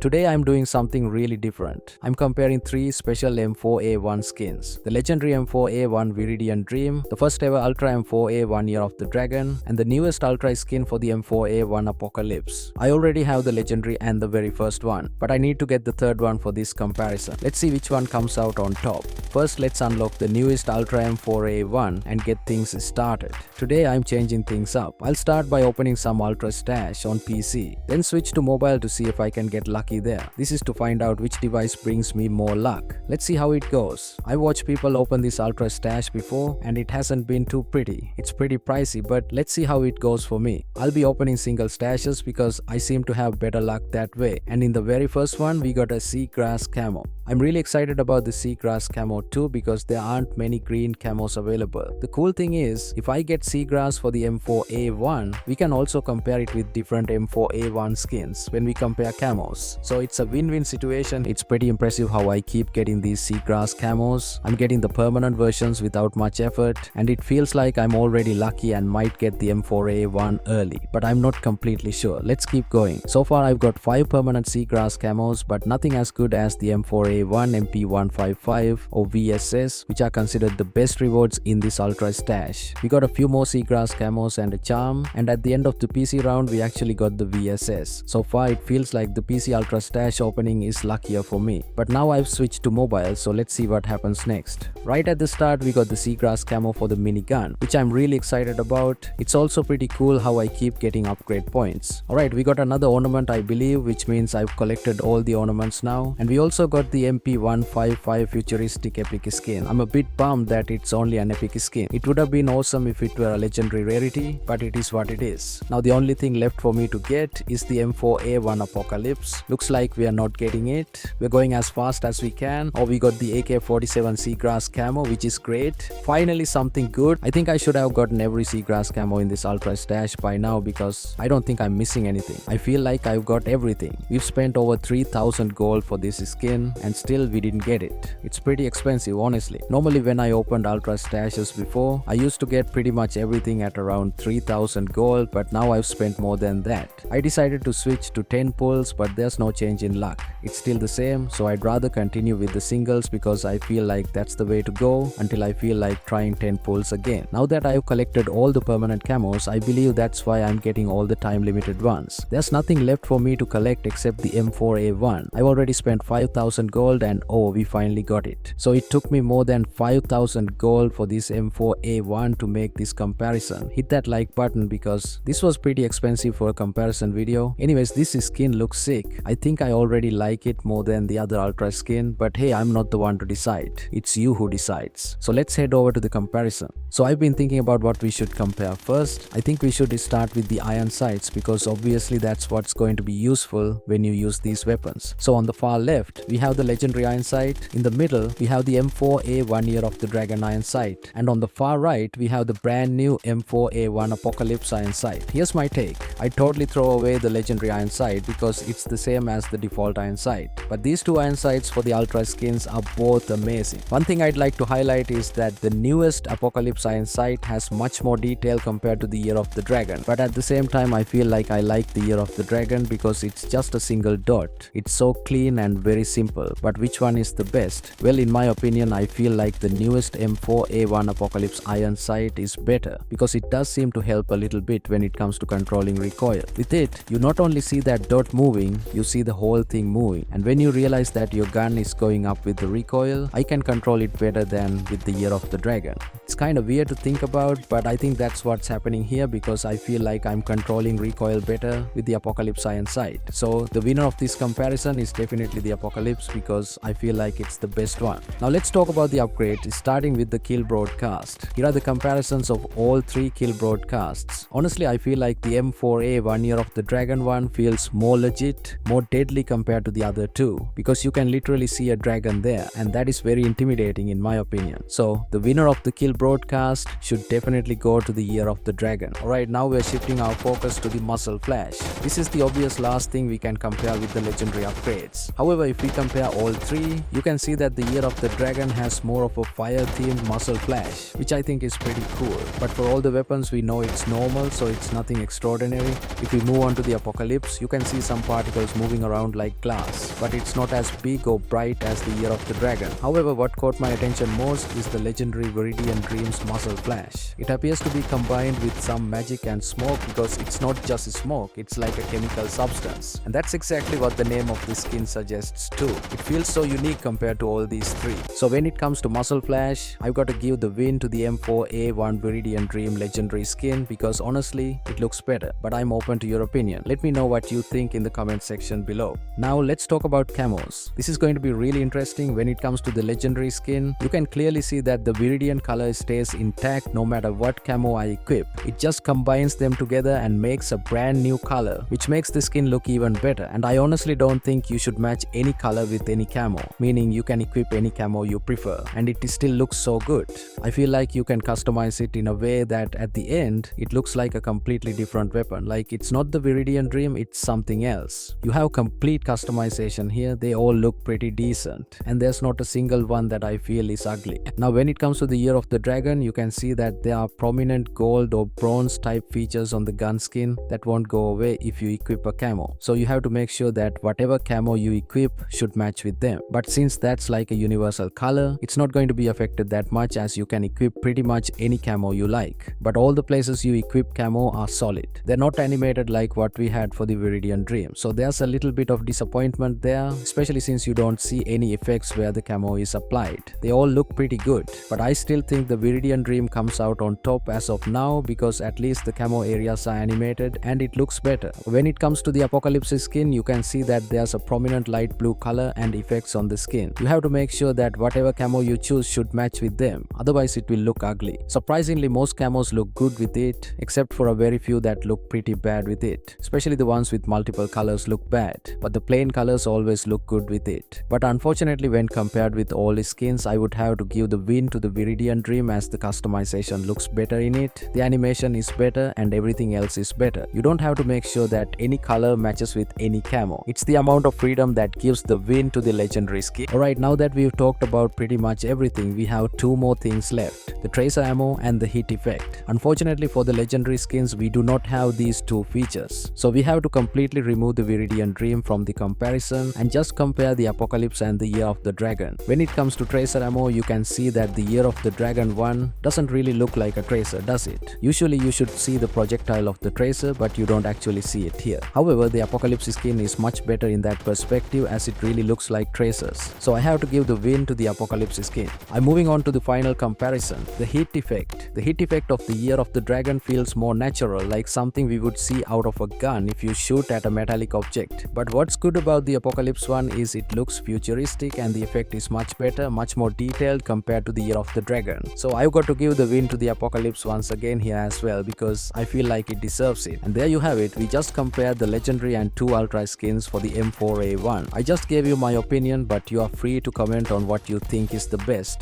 Today I'm doing something really different. I'm comparing 3 special M4A1 skins. The legendary M4A1 Viridian Dream, the first ever Ultra M4A1 Year of the Dragon, and the newest Ultra skin for the M4A1 Apocalypse. I already have the legendary and the very first one, but I need to get the third one for this comparison. Let's see which one comes out on top. First, let's unlock the newest Ultra M4A1 and get things started. Today I'm changing things up. I'll start by opening some Ultra stash on PC, then switch to mobile to see if I can get lucky there. This is to find out which device brings me more luck. Let's see how it goes. I watched people open this Ultra stash before and it hasn't been too pretty. It's pretty pricey, but let's see how it goes for me. I'll be opening single stashes because I seem to have better luck that way. And in the very first one, we got a seagrass camo. I'm really excited about the seagrass camo too because there aren't many green camos available. The cool thing is, if I get seagrass for the M4A1, we can also compare it with different M4A1 skins when we compare camos. So it's a win-win situation. It's pretty impressive how I keep getting these seagrass camos. I'm getting the permanent versions without much effort, and it feels like I'm already lucky and might get the M4A1 early, but I'm not completely sure. Let's keep going. So far I've got 5 permanent seagrass camos, but nothing as good as the M4A1 MP155 or VSS, which are considered the best rewards in this Ultra stash. We got a few more seagrass camos and a charm, and at the end of the PC round we actually got the VSS. So far it feels like the PC Ultra stash opening is luckier for me. But now I've switched to mobile, so let's see what happens next. Right at the start we got the seagrass camo for the minigun, which I'm really excited about. It's also pretty cool how I keep getting upgrade points. Alright, we got another ornament I believe, which means I've collected all the ornaments now. And we also got the MP155 futuristic epic skin. I'm a bit bummed that it's only an epic skin. It would have been awesome if it were a legendary rarity, but it is what it is. Now the only thing left for me to get is the M4A1 Apocalypse. Looks like we are not getting it. We're going as fast as we can. Or we got the AK-47 seagrass camo, which is great. Finally something good. I think I should have gotten every seagrass camo in this Ultra stash by now because I don't think I'm missing anything. I feel like I've got everything. We've spent over 3000 gold for this skin and still we didn't get it. It's pretty expensive honestly. Normally when I opened Ultra stashes before, I used to get pretty much everything at around 3000 gold, but now I've spent more than that. I decided to switch to 10 pulls, but there's no change in luck. It's still the same, so I'd rather continue with the singles because I feel like that's the way to go until I feel like trying 10 pulls again. Now that I've collected all the permanent camos, I believe that's why I'm getting all the time limited ones. There's nothing left for me to collect except the M4A1. I've already spent 5000 gold and oh, we finally got it. So it took me more than 5000 gold for this M4A1 to make this comparison. Hit that like button because this was pretty expensive for a comparison video. Anyways, this skin looks sick. I think I already like it more than the other Ultra skin, but hey, I'm not the one to decide. It's you who decides. So let's head over to the comparison. So I've been thinking about what we should compare first. I think we should start with the iron sights because obviously that's what's going to be useful when you use these weapons. So on the far left, we have the legendary iron sight. In the middle, we have the M4A1 Year of the Dragon iron sight. And on the far right, we have the brand new M4A1 Apocalypse iron sight. Here's my take. I totally throw away the legendary iron sight because it's the same as the default iron sight. But these two iron sights for the Ultra skins are both amazing. One thing I'd like to highlight is that the newest Apocalypse iron sight has much more detail compared to the Year of the Dragon. But at the same time, I feel like I like the Year of the Dragon because it's just a single dot. It's so clean and very simple. But which one is the best? Well, in my opinion, I feel like the newest M4A1 Apocalypse iron sight is better because it does seem to help a little bit when it comes to controlling recoil. With it, you not only see that dot moving, you see the whole thing moving. And when you realize that your gun is going up with the recoil, I can control it better than with the Year of the Dragon. It's kind of weird to think about, but I think that's what's happening here because I feel like I'm controlling recoil better with the Apocalypse iron sight. So the winner of this comparison is definitely the Apocalypse because I feel like it's the best one. Now let's talk about the upgrade, starting with the kill broadcast. Here are the comparisons of all 3 kill broadcasts. Honestly, I feel like the M4A1 Year of the Dragon one feels more legit, more deadly compared to the other two because you can literally see a dragon there and that is very intimidating in my opinion. So the winner of the kill broadcast broadcast should definitely go to the Year of the Dragon. Alright, now we're shifting our focus to the Muzzle Flash. This is the obvious last thing we can compare with the legendary upgrades. However, if we compare all three, you can see that the Year of the Dragon has more of a fire-themed Muzzle Flash, which I think is pretty cool. But for all the weapons, we know it's normal, so it's nothing extraordinary. If we move on to the Apocalypse, you can see some particles moving around like glass, but it's not as big or bright as the Year of the Dragon. However, what caught my attention most is the legendary Viridian Dreams Muzzle Flash. It appears to be combined with some magic and smoke because it's not just smoke, it's like a chemical substance. And that's exactly what the name of this skin suggests too. It feels so unique compared to all these three. So when it comes to Muzzle Flash, I've got to give the win to the M4A1 Viridian Dream legendary skin because honestly, it looks better. But I'm open to your opinion. Let me know what you think in the comment section below. Now let's talk about Camos. This is going to be really interesting. When it comes to the legendary skin, you can clearly see that the Viridian color stays intact no matter what camo I equip. It just combines them together and makes a brand new color, which makes the skin look even better. And I honestly don't think you should match any color with any camo, meaning you can equip any camo you prefer and it still looks so good. I feel like you can customize it in a way that at the end it looks like a completely different weapon, like it's not the Viridian Dream, it's something else. You have complete customization here. They all look pretty decent and there's not a single one that I feel is ugly. Now when it comes to the Year of the Dragon, you can see that there are prominent gold or bronze type features on the gun skin that won't go away if you equip a camo. So you have to make sure that whatever camo you equip should match with them. But since that's like a universal color, it's not going to be affected that much as you can equip pretty much any camo you like. But all the places you equip camo are solid. They're not animated like what we had for the Viridian Dream. So there's a little bit of disappointment there, especially since you don't see any effects where the camo is applied. They all look pretty good, but I still think the Viridian Dream comes out on top as of now because at least the camo areas are animated and it looks better. When it comes to the Apocalypse skin, you can see that there's a prominent light blue color and effects on the skin. You have to make sure that whatever camo you choose should match with them, otherwise it will look ugly. Surprisingly, most camos look good with it, except for a very few that look pretty bad with it. Especially the ones with multiple colors look bad, but the plain colors always look good with it. But unfortunately, when compared with all the skins, I would have to give the win to the Viridian Dream as the customization looks better in it, the animation is better and everything else is better. You don't have to make sure that any color matches with any camo. It's the amount of freedom that gives the win to the legendary skin. Alright, now that we've talked about pretty much everything, we have two more things left, the tracer ammo and the hit effect. Unfortunately for the legendary skins, we do not have these two features. So we have to completely remove the Viridian Dream from the comparison and just compare the Apocalypse and the Year of the Dragon. When it comes to tracer ammo, you can see that the Year of the Dragon one doesn't really look like a tracer, does it? Usually you should see the projectile of the tracer, but you don't actually see it here. However, the Apocalypse skin is much better in that perspective as it really looks like tracers. So I have to give the win to the Apocalypse skin. I'm moving on to the final comparison, the hit effect. The hit effect of the Year of the Dragon feels more natural, like something we would see out of a gun if you shoot at a metallic object. But what's good about the Apocalypse one is it looks futuristic and the effect is much better, much more detailed compared to the Year of the Dragon. So I've got to give the win to the Apocalypse once again here as well because I feel like it deserves it. And there you have it, we just compared the legendary and two ultra skins for the M4A1. I just gave you my opinion, but you are free to comment on what you think is the best.